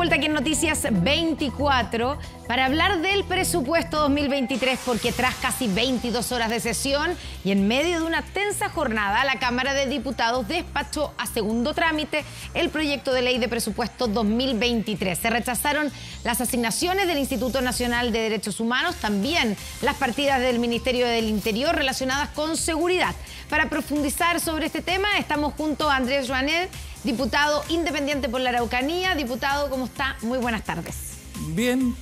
vuelta aquí en Noticias 24 para hablar del presupuesto 2023, porque tras casi 22 horas de sesión y en medio de una tensa jornada, la Cámara de Diputados despachó a segundo trámite el proyecto de ley de presupuesto 2023. Se rechazaron las asignaciones del Instituto Nacional de Derechos Humanos, también las partidas del Ministerio del Interior relacionadas con seguridad. Para profundizar sobre este tema, estamos junto a Andrés Joanet, diputado independiente por la Araucanía. Diputado, ¿cómo está? Muy buenas tardes. Bien.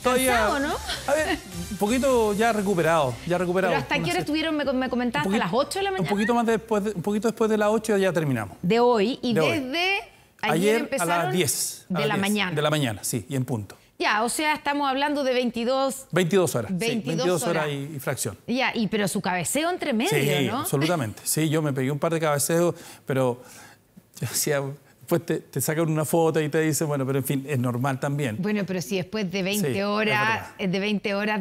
¿Cansado, no? A ver, un poquito ya recuperado. ¿Pero hasta qué hora estuvieron, me comentaste, a las 8 de la mañana? Un poquito después de las 8 ya terminamos. De hoy, y desde ayer empezaron a las 10. De la mañana. De la mañana, sí, y en punto. Ya, o sea, estamos hablando de 22 horas. 22 horas y fracción. Ya, pero su cabeceo entre medio, sí, ¿no? Absolutamente. Sí, yo me pegué un par de cabeceos, pero yo decía, después te sacan una foto y te dicen, bueno, pero en fin, es normal también. Bueno, pero si después de 20 horas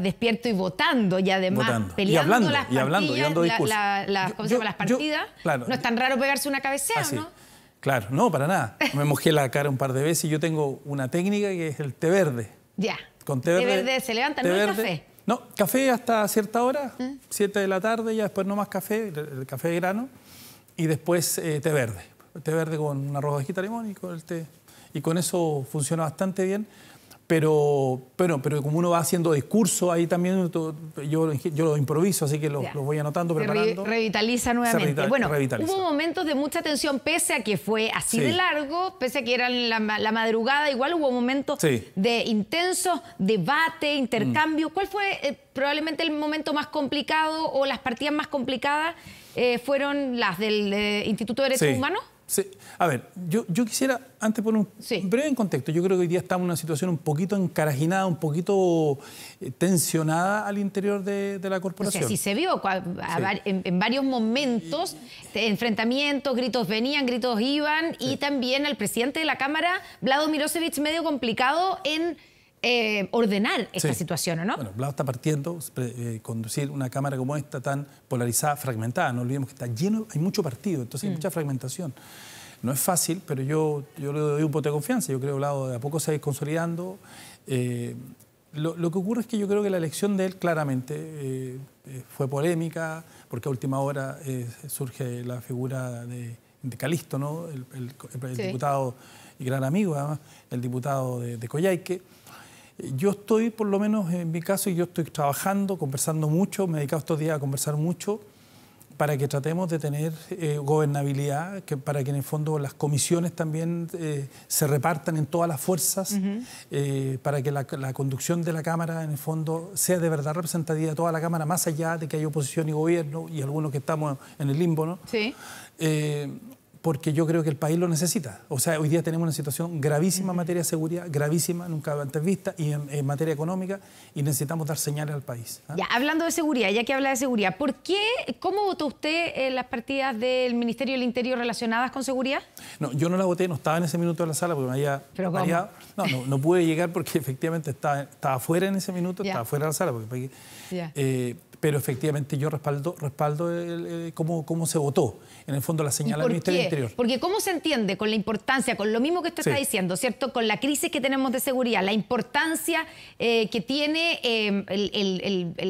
despierto y votando, y además peleando y hablando, dando discursos. Las partidas, claro, no es tan raro pegarse una cabecea, ¿no? Claro, no, para nada. Me mojé la cara un par de veces y yo tengo una técnica que es el té verde. Ya. Con té verde se levanta, ¿no hay café? No, café hasta cierta hora, 7 de la tarde, ya después no más café, el café de grano, y después té verde. Té verde con una roja de hojita de limón y con el té. Y con eso funciona bastante bien. Pero como uno va haciendo discurso, ahí también yo lo improviso, así que lo voy anotando, preparando. Revitaliza nuevamente. Revitaliza. Hubo momentos de mucha tensión, pese a que fue así de largo, pese a que era la madrugada, igual hubo momentos de intenso debate, intercambio. ¿Cuál fue probablemente el momento más complicado o las partidas más complicadas? ¿Fueron las del Instituto de Derechos Humanos? Sí. A ver, yo quisiera, antes poner un breve en contexto, yo creo que hoy día estamos en una situación un poquito encarajinada, un poquito tensionada al interior de la corporación. O sea, sí se vio en varios momentos, enfrentamientos, gritos venían, gritos iban, y también al presidente de la Cámara, Vlado Mirosevic, medio complicado en ordenar esta situación, ¿o no? Bueno, Vlado está partiendo, conducir una Cámara como esta tan polarizada, fragmentada. No olvidemos que está lleno, hay mucho partido, entonces hay mucha fragmentación. No es fácil, pero yo le doy un voto de confianza. Yo creo que Vlado de a poco se va a ir consolidando. Lo que ocurre es que yo creo que la elección de él claramente fue polémica, porque a última hora surge la figura de Calisto, ¿no? El diputado y gran amigo, además, el diputado de Coyhaique. Yo estoy, por lo menos en mi caso, yo estoy trabajando, conversando mucho, me he dedicado estos días a conversar mucho para que tratemos de tener gobernabilidad, para que en el fondo las comisiones también se repartan en todas las fuerzas, para que la conducción de la Cámara en el fondo sea de verdad representativa de toda la Cámara, más allá de que haya oposición y gobierno y algunos que estamos en el limbo, ¿no? Sí. Porque yo creo que el país lo necesita. O sea, hoy día tenemos una situación gravísima en materia de seguridad, gravísima, nunca antes vista, y en materia económica, y necesitamos dar señales al país. Ya, hablando de seguridad, ya que habla de seguridad, ¿cómo votó usted las partidas del Ministerio del Interior relacionadas con seguridad? No, yo no la voté, no estaba en ese minuto en la sala porque me había mareado. No pude llegar porque efectivamente estaba fuera en ese minuto, estaba fuera de la sala. Pero efectivamente yo respaldo cómo se votó. En el fondo la señal del Ministerio del Interior. Porque ¿cómo se entiende con la importancia, con lo mismo que usted está diciendo, ¿cierto? Con la crisis que tenemos de seguridad, la importancia que tiene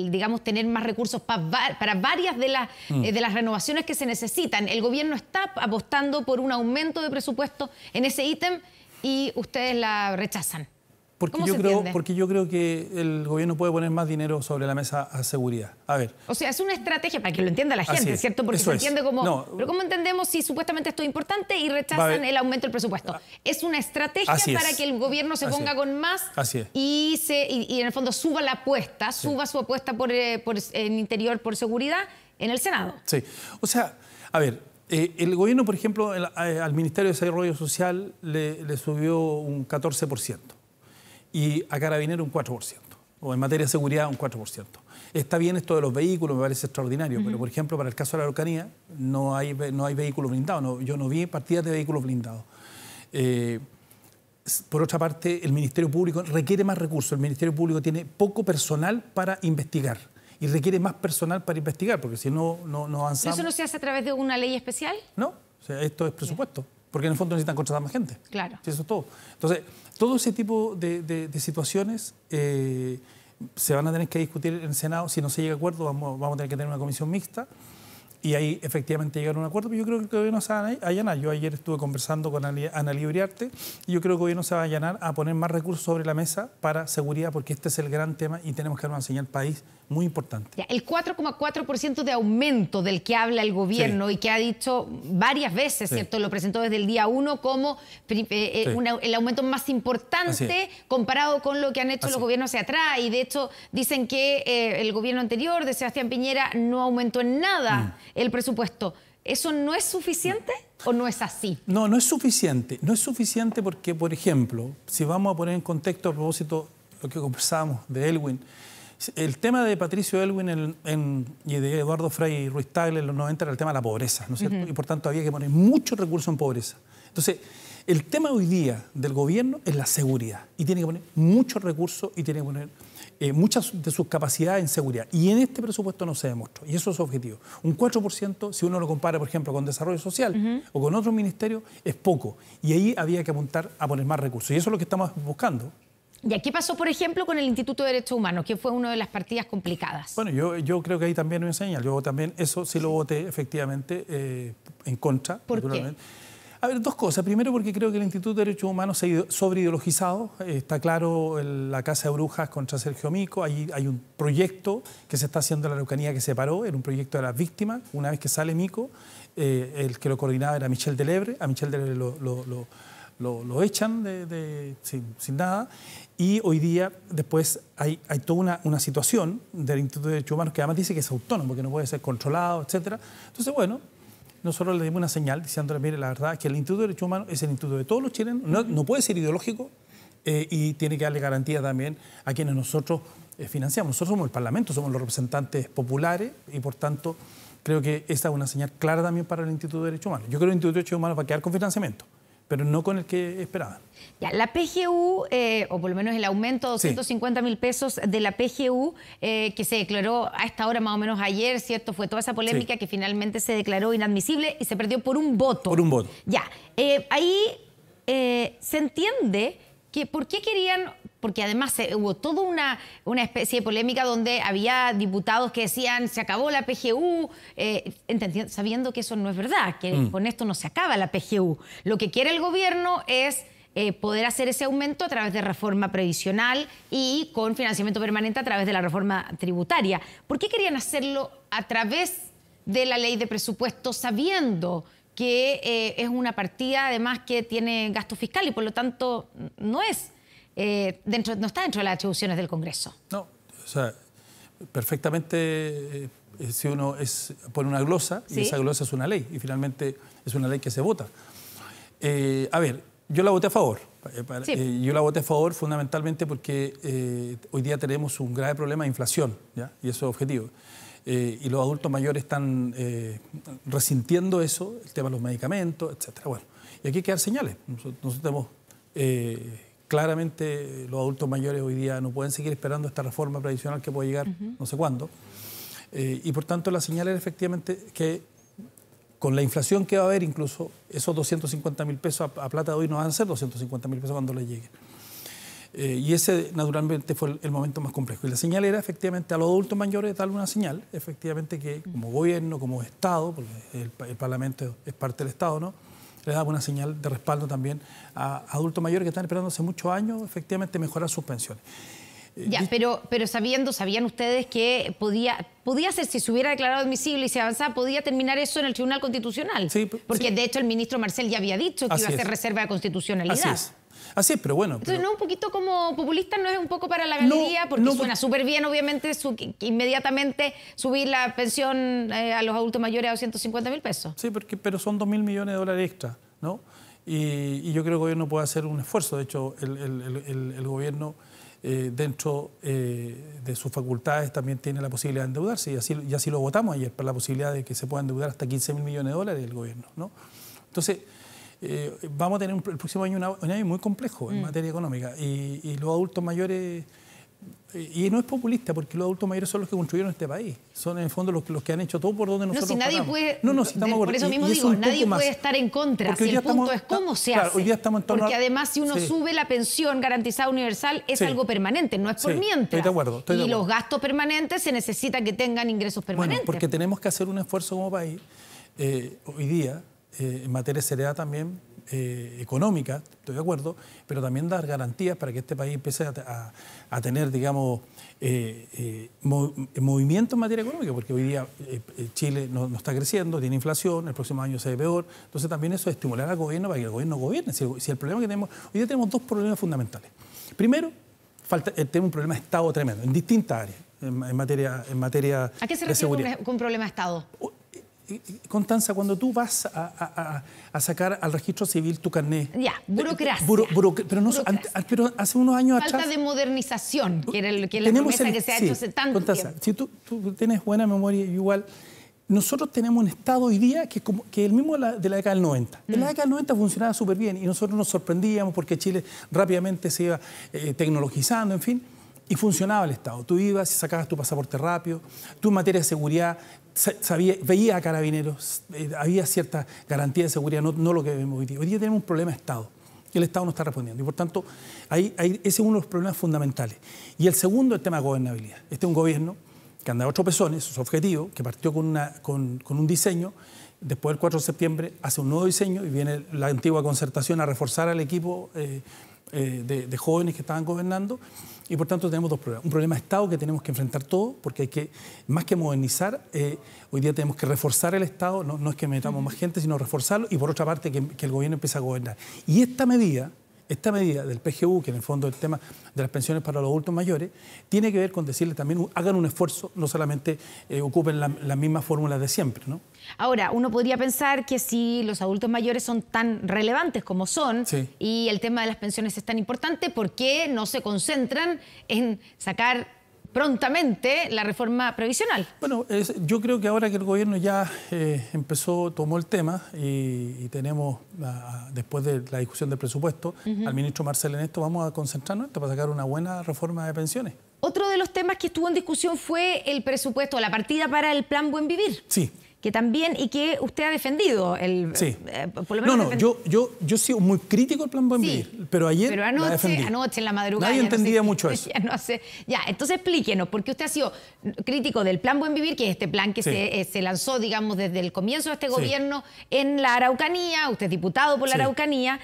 digamos, tener más recursos para varias de las renovaciones que se necesitan? El gobierno está apostando por un aumento de presupuesto en ese ítem y ustedes la rechazan. Porque yo creo que el gobierno puede poner más dinero sobre la mesa a seguridad. A ver. O sea, es una estrategia para que lo entienda la gente, ¿cierto? Porque se entiende como... Pero ¿cómo entendemos si supuestamente esto es importante y rechazan el aumento del presupuesto? Es una estrategia para que el gobierno se ponga con más y en el fondo suba la apuesta, suba su apuesta en Interior por seguridad en el Senado. Sí. O sea, a ver, el gobierno, por ejemplo, al Ministerio de Desarrollo Social le subió un 14%. Y a Carabineros un 4%, o en materia de seguridad un 4%. Está bien esto de los vehículos, me parece extraordinario, pero por ejemplo para el caso de la Araucanía no hay vehículos blindados, yo no vi partidas de vehículos blindados. Por otra parte, el Ministerio Público requiere más recursos, el Ministerio Público tiene poco personal para investigar y requiere más personal para investigar, porque si no avanzamos. ¿Eso no se hace a través de una ley especial? No, o sea, esto es presupuesto. porque en el fondo necesitan contratar más gente. Claro. Sí, eso es todo. Entonces, todo ese tipo de situaciones se van a tener que discutir en el Senado. Si no se llega a acuerdo, vamos a tener que tener una comisión mixta y ahí efectivamente llegar a un acuerdo. Pero yo creo que el gobierno se va a allanar. Yo ayer estuve conversando con Ana Uriarte y yo creo que el gobierno se va a allanar a poner más recursos sobre la mesa para seguridad, porque este es el gran tema y tenemos que dar una señal al país muy importante. Ya, el 4,4% de aumento del que habla el gobierno y que ha dicho varias veces, ¿cierto? Lo presentó desde el día 1 como el aumento más importante comparado con lo que han hecho los gobiernos hacia atrás. Y de hecho dicen que el gobierno anterior de Sebastián Piñera no aumentó en nada el presupuesto. ¿Eso no es suficiente o no es así? No, no es suficiente. No es suficiente porque, por ejemplo, si vamos a poner en contexto a propósito lo que conversábamos de Elwin, el tema de Patricio Elwin y de Eduardo Frei Ruiz Tagle en los 90 era el tema de la pobreza, ¿no es cierto? Y por tanto había que poner muchos recursos en pobreza. Entonces, el tema hoy día del gobierno es la seguridad y tiene que poner muchos recursos y tiene que poner muchas de sus capacidades en seguridad. Y en este presupuesto no se demostró. Y eso es su objetivo. Un 4%, si uno lo compara, por ejemplo, con desarrollo social o con otros ministerios, es poco. Y ahí había que apuntar a poner más recursos. Y eso es lo que estamos buscando. ¿Y aquí pasó, por ejemplo, con el Instituto de Derechos Humanos, que fue una de las partidas complicadas? Bueno, yo creo que ahí también hay una señal. Yo también eso sí lo voté efectivamente en contra. ¿Por qué? A ver, dos cosas. Primero, porque creo que el Instituto de Derechos Humanos se ha sobreideologizado. Está claro la Casa de Brujas contra Sergio Mico. Hay un proyecto que se está haciendo en la Araucanía que se paró. Era un proyecto de las víctimas. Una vez que sale Mico, el que lo coordinaba era Michel Delebre. A Michel Delebre lo echan sin nada. Y hoy día, después, hay toda una situación del Instituto de Derechos Humanos que además dice que es autónomo, que no puede ser controlado, etc. Entonces, bueno, nosotros le dimos una señal diciéndole, mire, la verdad es que el Instituto de Derechos Humanos es el instituto de todos los chilenos, no puede ser ideológico y tiene que darle garantía también a quienes nosotros financiamos. Nosotros somos el Parlamento, somos los representantes populares y, por tanto, creo que esa es una señal clara también para el Instituto de Derechos Humanos. Yo creo que el Instituto de Derechos Humanos va a quedar con financiamiento, pero no con el que esperaban. Ya, la PGU, o por lo menos el aumento de 250.000 pesos de la PGU, que se declaró a esta hora más o menos ayer, ¿cierto? Fue toda esa polémica que finalmente se declaró inadmisible y se perdió por un voto. Por un voto. Ya, ahí se entiende que por qué querían, porque además hubo toda una especie de polémica donde había diputados que decían se acabó la PGU, sabiendo que eso no es verdad, que con esto no se acaba la PGU. Lo que quiere el gobierno es poder hacer ese aumento a través de reforma previsional y con financiamiento permanente a través de la reforma tributaria. ¿Por qué querían hacerlo a través de la ley de presupuesto sabiendo que es una partida además que tiene gasto fiscal y por lo tanto no es no está dentro de las atribuciones del Congreso? No, o sea, perfectamente si uno pone una glosa y esa glosa es una ley y finalmente es una ley que se vota. A ver, yo la voté a favor. Yo la voté a favor fundamentalmente porque hoy día tenemos un grave problema de inflación, ¿ya? Y eso es objetivo. Y los adultos mayores están resintiendo eso, el tema de los medicamentos, etc. Bueno, y aquí hay que dar señales. Nosotros tenemos claramente los adultos mayores hoy día no pueden seguir esperando esta reforma previsional que puede llegar no sé cuándo. Y por tanto la señal era efectivamente que con la inflación que va a haber incluso esos 250.000 pesos a plata de hoy no van a ser 250.000 pesos cuando les lleguen. Y ese, naturalmente, fue el momento más complejo. Y la señal era, efectivamente, a los adultos mayores darle una señal, efectivamente, que como gobierno, como Estado, porque el Parlamento es parte del Estado, ¿no? Le daba una señal de respaldo también a adultos mayores que están esperando hace muchos años, efectivamente, mejorar sus pensiones. Ya, pero ¿sabían ustedes que podía ser, si se hubiera declarado admisible y se avanzaba, podía terminar eso en el Tribunal Constitucional? Sí, porque de hecho el ministro Marcel ya había dicho que iba a hacer reserva de constitucionalidad. Así es, pero bueno. Entonces, ¿no un poquito como populista? ¿No es un poco para la galería? Porque suena súper bien, obviamente, inmediatamente subir la pensión a los adultos mayores a 250.000 pesos. Sí, pero son 2.000 millones de dólares extra, ¿no? Y yo creo que el gobierno puede hacer un esfuerzo. De hecho, el gobierno, dentro de sus facultades, también tiene la posibilidad de endeudarse. Y así lo votamos ayer, para la posibilidad de que se pueda endeudar hasta 15.000 millones de dólares el gobierno, ¿no? Entonces, vamos a tener el próximo año un año muy complejo en materia económica y los adultos mayores Y no es populista, porque los adultos mayores son los que construyeron este país. Son en el fondo los que han hecho todo por donde nosotros no, si nadie pasamos. puede, No, si estamos por eso mismo digo, nadie puede estar en contra. Si el punto es cómo se hace. Hoy día estamos en torno porque además si uno sube la pensión garantizada universal es algo permanente, no es por mientras. Estoy de acuerdo. Y los gastos permanentes se necesita que tengan ingresos permanentes. Bueno, porque tenemos que hacer un esfuerzo como país hoy día en materia de seriedad también económica, estoy de acuerdo, pero también dar garantías para que este país empiece a tener, digamos, movimiento en materia económica, porque hoy día Chile no está creciendo, tiene inflación, el próximo año se ve peor, entonces también eso es estimular al gobierno para que el gobierno gobierne. Si el problema que tenemos, hoy día tenemos dos problemas fundamentales. Primero, tenemos un problema de Estado tremendo, en distintas áreas, en materia ¿A qué se de seguridad. refiere con un problema de Estado? Constanza, cuando tú vas a sacar al registro civil tu carnet... Ya, burocracia. Pero hace unos años atrás... Falta de modernización, que es la promesa que se ha hecho hace tanto Constanza, tiempo. si tú tienes buena memoria, igual... Nosotros tenemos un Estado hoy día que es el mismo de la década del 90. En la década del 90 funcionaba súper bien y nosotros nos sorprendíamos porque Chile rápidamente se iba tecnologizando, en fin, y funcionaba el Estado. Tú ibas y sacabas tu pasaporte rápido, tú en materia de seguridad veías a carabineros, había cierta garantía de seguridad, no lo que vemos hoy día. Hoy día tenemos un problema de Estado. El Estado no está respondiendo. Y por tanto, ese es uno de los problemas fundamentales. Y el segundo, el tema de gobernabilidad. Este es un gobierno que anda a 8 pezones, su objetivo, que partió con un diseño, después del 4 de septiembre hace un nuevo diseño y viene la antigua concertación a reforzar al equipo de jóvenes que estaban gobernando. Y por tanto tenemos dos problemas. Un problema de Estado que tenemos que enfrentar todos, porque hay que, más que modernizar, hoy día tenemos que reforzar el Estado, no es que metamos más gente, sino reforzarlo, y por otra parte que el gobierno empiece a gobernar. Y esta medida del PGU, que en el fondo es el tema de las pensiones para los adultos mayores, tiene que ver con decirle también, hagan un esfuerzo, no solamente ocupen las mismas fórmulas de siempre, ¿no? Ahora, uno podría pensar que si los adultos mayores son tan relevantes como son y el tema de las pensiones es tan importante, ¿por qué no se concentran en sacar prontamente la reforma previsional? Bueno, yo creo que ahora que el gobierno ya tomó el tema y tenemos, después de la discusión del presupuesto, al ministro Marcel en esto, vamos a concentrarnos para sacar una buena reforma de pensiones. Otro de los temas que estuvo en discusión fue el presupuesto, la partida para el Plan Buen Vivir. Sí. Que también, y que usted ha defendido. Por lo menos yo he sido muy crítico del Plan Buen Vivir, pero ayer la defendí. Anoche en la madrugada. Nadie entendía mucho eso. Entonces explíquenos, porque usted ha sido crítico del Plan Buen Vivir, que es este plan que se lanzó, digamos, desde el comienzo de este gobierno en la Araucanía, usted es diputado por la Araucanía.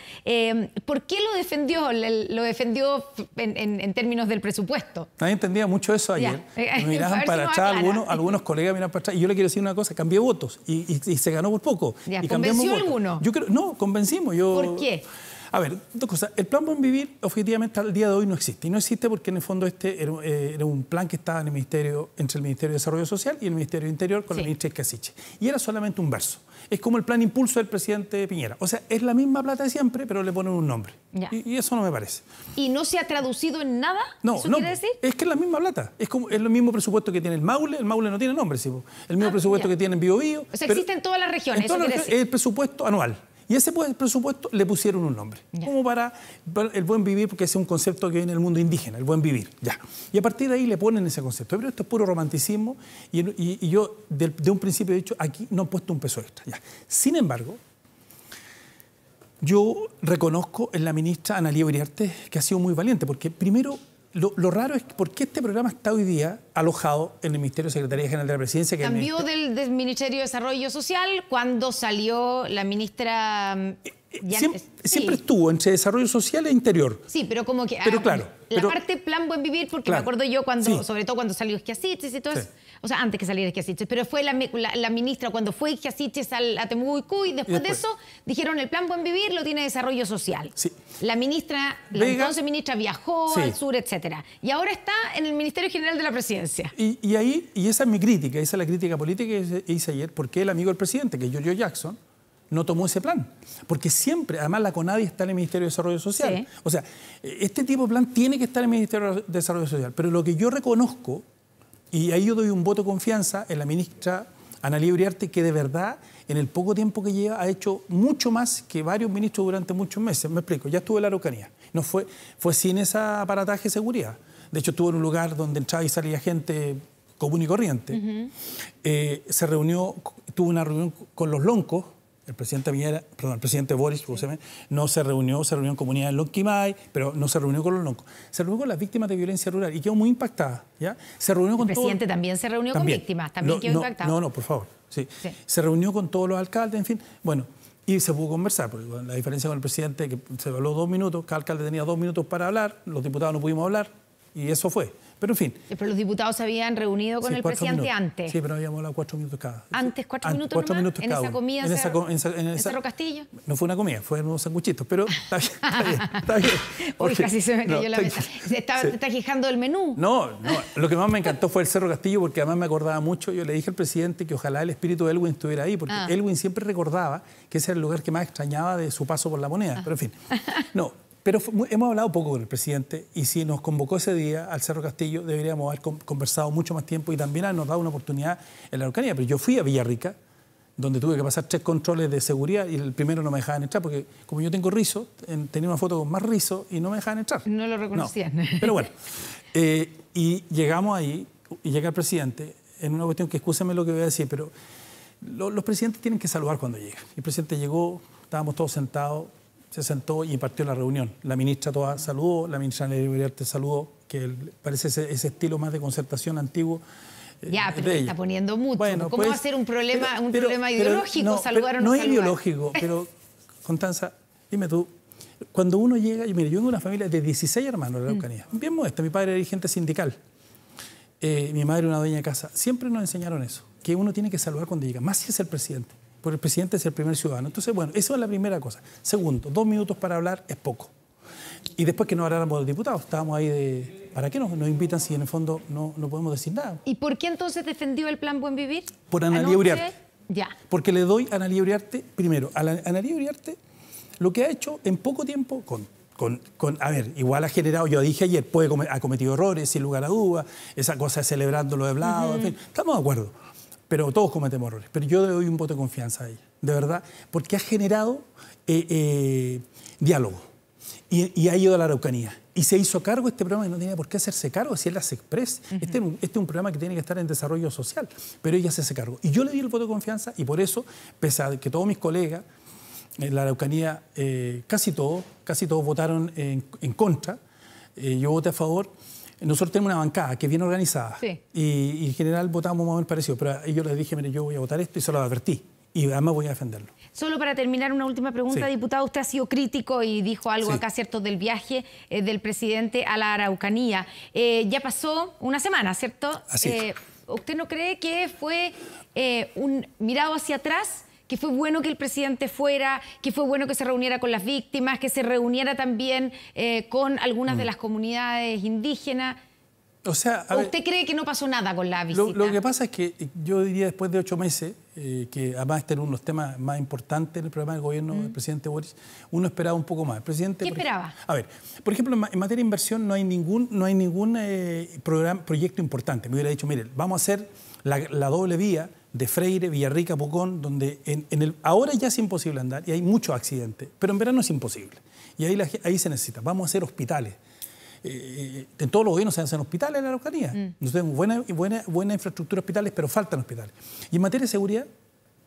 ¿Por qué lo defendió? ¿Lo defendió en términos del presupuesto? Nadie entendía mucho eso ayer. Me miraban para atrás, algunos colegas miraban para atrás, y yo le quiero decir una cosa, cambié votos y se ganó por poco. Y ¿convenció alguno? No, convencimos. ¿Por qué? A ver, dos cosas. El Plan Buen Vivir, objetivamente, al día de hoy no existe. Y no existe porque, en el fondo, era un plan que estaba entre el Ministerio de Desarrollo Social y el Ministerio de Interior con la ministra Escasiche. Y era solamente un verso. Es como el plan impulso del presidente Piñera. O sea, es la misma plata de siempre, pero le ponen un nombre. Y eso no me parece. ¿Y no se ha traducido en nada? No, quiere decir? Es que es la misma plata. Es el mismo presupuesto que tiene el Maule no tiene nombre. ¿Sí? El mismo presupuesto que tiene en Biobío. O sea, existe en todas las regiones, eso quiere decir. Es el presupuesto anual. Y ese presupuesto le pusieron un nombre, como para el buen vivir, porque ese es un concepto que viene del mundo indígena, el buen vivir. Y a partir de ahí le ponen ese concepto. Pero esto es puro romanticismo y yo de un principio he dicho, aquí no han puesto un peso extra. Sin embargo, yo reconozco en la ministra Analía Uriarte que ha sido muy valiente, porque primero, lo raro es por qué este programa está hoy día alojado en el Ministerio de Secretaría General de la Presidencia. Cambió del Ministerio de Desarrollo Social cuando salió la ministra... Siempre estuvo entre Desarrollo Social e Interior. Sí, pero como que... La parte Plan Buen Vivir, porque me acuerdo yo sobre todo cuando salió Esquiasiches y todo eso. O sea, antes que saliera Esquiasiches, pero fue la ministra cuando fue Esquiasiches a Temucuicú, después de eso dijeron el Plan Buen Vivir lo tiene Desarrollo Social. Sí. La entonces ministra viajó al sur, etcétera. Y ahora está en el Ministerio General de la Presidencia. Y esa es mi crítica, esa es la crítica política que hice ayer, porque el amigo del presidente, que es Giorgio Jackson, no tomó ese plan. Porque siempre, además la CONADI está en el Ministerio de Desarrollo Social. Sí. O sea, este tipo de plan tiene que estar en el Ministerio de Desarrollo Social. Pero lo que yo reconozco, y ahí yo doy un voto de confianza en la ministra Analía Uriarte, que de verdad, en el poco tiempo que lleva, ha hecho mucho más que varios ministros durante muchos meses. Me explico, ya estuve en la Araucanía. No fue sin ese aparataje de seguridad. De hecho, estuvo en un lugar donde entraba y salía gente común y corriente. Se reunió, tuvo una reunión con los loncos. El presidente Piñera, perdón, el presidente Boris no se reunió en comunidad en Lonquimay, pero no se reunió con los loncos. Se reunió con las víctimas de violencia rural y quedó muy impactada, ¿ya? Se reunió con el presidente también se reunió con víctimas, también quedó impactado. No, por favor. Sí. Se reunió con todos los alcaldes, en fin. Bueno, y se pudo conversar, porque la diferencia con el presidente que se habló 2 minutos, cada alcalde tenía 2 minutos para hablar, los diputados no pudimos hablar, y eso fue. Pero en fin. Pero los diputados se habían reunido con el presidente antes. Sí, pero habíamos hablado 4 minutos cada. ¿Antes 4 minutos nomás? 4 minutos cada. ¿En esa comida en Cerro Castillo? No fue una comida, fueron unos sanguchitos, pero está bien. Uy, casi se me cayó la mesa. ¿Se está quejando del menú? No, lo que más me encantó fue el Cerro Castillo, porque además me acordaba mucho. Yo le dije al presidente que ojalá el espíritu de Elwin estuviera ahí, porque Elwin siempre recordaba que ese era el lugar que más extrañaba de su paso por La Moneda. Pero en fin, no. Pero hemos hablado poco con el presidente y si nos convocó ese día al Cerro Castillo deberíamos haber conversado mucho más tiempo y también habernos dado una oportunidad en la Araucanía. Pero yo fui a Villarrica, donde tuve que pasar 3 controles de seguridad y el primero no me dejaban entrar porque como yo tengo rizo, tenía una foto con más rizo y no me dejaban entrar. No lo reconocían. No. Pero bueno, y llegamos ahí y llega el presidente en una cuestión que excúseme lo que voy a decir, pero los presidentes tienen que saludar cuando llegan. El presidente llegó, estábamos todos sentados, se sentó y partió la reunión. La ministra toda saludó, la ministra Ana Lilia Uriarte saludó, que parece ese estilo más de concertación antiguo. Ya, pero está poniendo mucho. Bueno, ¿Cómo va a ser un problema ideológico? ¿Saludar o no saludar? No es ideológico, pero, Constanza, dime tú, cuando uno llega, mire, yo vengo de una familia de 16 hermanos de la Araucanía, bien modesta, mi padre era dirigente sindical, mi madre una dueña de casa, siempre nos enseñaron eso, que uno tiene que saludar cuando llega, más si es el presidente. Porque el presidente es el primer ciudadano. Entonces, bueno, eso es la primera cosa. Segundo, 2 minutos para hablar es poco. Y después que nos habláramos los diputados, estábamos ahí de... ¿Para qué nos invitan si en el fondo no podemos decir nada? ¿Y por qué entonces defendió el Plan Buen Vivir? Por Ana Lilia Uriarte. Ya. Porque le doy a Ana Lilia Uriarte, primero, a Ana Lilia Uriarte, lo que ha hecho en poco tiempo a ver, igual ha generado, yo dije ayer, ha cometido errores, sin lugar a dudas, esa cosa de celebrando lo hablado, en fin, estamos de acuerdo. Pero todos cometemos errores. Pero yo le doy un voto de confianza a ella, de verdad, porque ha generado diálogo y ha ido a la Araucanía. Y se hizo cargo de este programa y no tenía por qué hacerse cargo si él las expresa. Este es un programa que tiene que estar en desarrollo social, pero ella se hace cargo. Y yo le di el voto de confianza y por eso, pese a que todos mis colegas en la Araucanía, casi todos votaron en contra, yo voté a favor. Nosotros tenemos una bancada que es bien organizada y en general votamos más o menos parecido, pero yo les dije, mire, yo voy a votar esto y se lo advertí y además voy a defenderlo. Solo para terminar, una última pregunta, diputado. Usted ha sido crítico y dijo algo acá, ¿cierto?, del viaje del presidente a la Araucanía. Ya pasó una semana, ¿cierto? Así ¿Usted no cree que fue un mirado hacia atrás? Que fue bueno que el presidente fuera, que fue bueno que se reuniera con las víctimas, que se reuniera también con algunas de las comunidades indígenas. O sea, ¿Usted cree que no pasó nada con la visita? Lo que pasa es que yo diría después de 8 meses, que además este era uno de los temas más importantes en el programa del gobierno del presidente Boris, uno esperaba un poco más. El presidente, ¿qué esperaba? A ver, por ejemplo, en materia de inversión no hay ningún proyecto importante. Me hubiera dicho, mire, vamos a hacer la doble vía de Freire, Villarrica, Pucón, donde ahora ya es imposible andar y hay muchos accidentes, pero en verano es imposible. Y ahí se necesita. Vamos a hacer hospitales. En todos los gobiernos se hacen hospitales en la Araucanía. Nosotros tenemos buena infraestructura de hospitales, pero faltan hospitales. Y en materia de seguridad,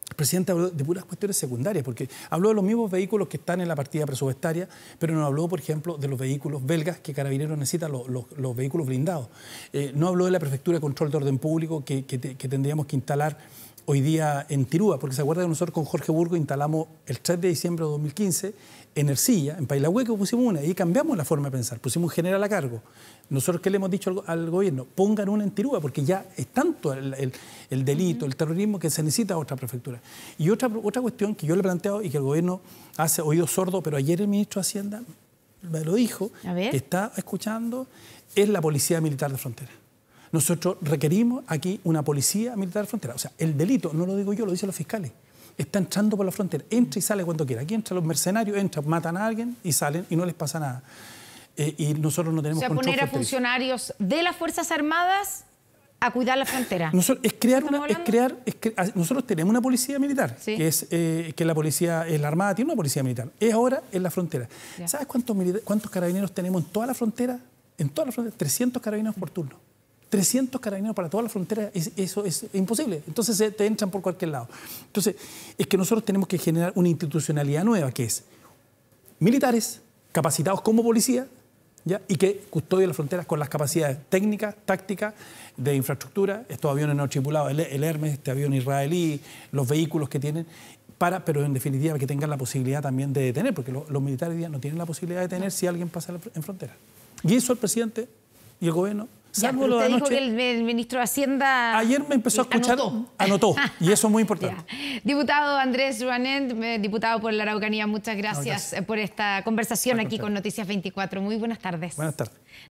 el presidente habló de puras cuestiones secundarias, porque habló de los mismos vehículos que están en la partida presupuestaria, pero no habló, por ejemplo, de los vehículos belgas que Carabineros necesita, los vehículos blindados. No habló de la Prefectura de Control de Orden Público que tendríamos que instalar hoy día en Tirúa, porque se acuerdan que nosotros con Jorge Burgo instalamos el 3 de diciembre de 2015 en Ercilla, en Pailahueco pusimos una y cambiamos la forma de pensar, pusimos un general a cargo. Nosotros, ¿qué le hemos dicho al gobierno? Pongan una en Tirúa, porque ya es tanto el delito, el terrorismo, que se necesita otra prefectura. Y otra cuestión que yo le he planteado y que el gobierno hace oído sordo, pero ayer el ministro de Hacienda me lo dijo, que está escuchando, es la Policía Militar de Frontera. Nosotros requerimos aquí una Policía Militar de Frontera. O sea, el delito, no lo digo yo, lo dicen los fiscales. Está entrando por la frontera, entra y sale cuando quiera. Aquí entran los mercenarios, entran, matan a alguien y salen y no les pasa nada. Y nosotros no tenemos control fronterizo. Poner a funcionarios de las Fuerzas Armadas a cuidar la frontera. Nosotros tenemos una policía militar, que es la policía, la Armada tiene una policía militar. Es ahora en la frontera. ¿Sabes cuántos carabineros tenemos en toda la frontera? en toda la frontera, 300 carabineros por turno. 300 carabineros para toda la frontera, eso es imposible. Entonces te entran por cualquier lado. Entonces, es que nosotros tenemos que generar una institucionalidad nueva, que es militares capacitados como policía, ¿ya? Y que custodien las fronteras con las capacidades técnicas, tácticas, de infraestructura, estos aviones no tripulados, el Hermes, este avión israelí, los vehículos que tienen, pero en definitiva que tengan la posibilidad también de detener, porque los militares hoy día no tienen la posibilidad de detener si alguien pasa en frontera. Y eso el presidente y el gobierno... Salvo lo de anoche, dijo que el ministro de Hacienda... Ayer me empezó a escuchar, anotó, y eso es muy importante. Diputado Andrés Ruanet, diputado por la Araucanía, muchas gracias por esta conversación aquí con Noticias 24. Muy buenas tardes. Buenas tardes.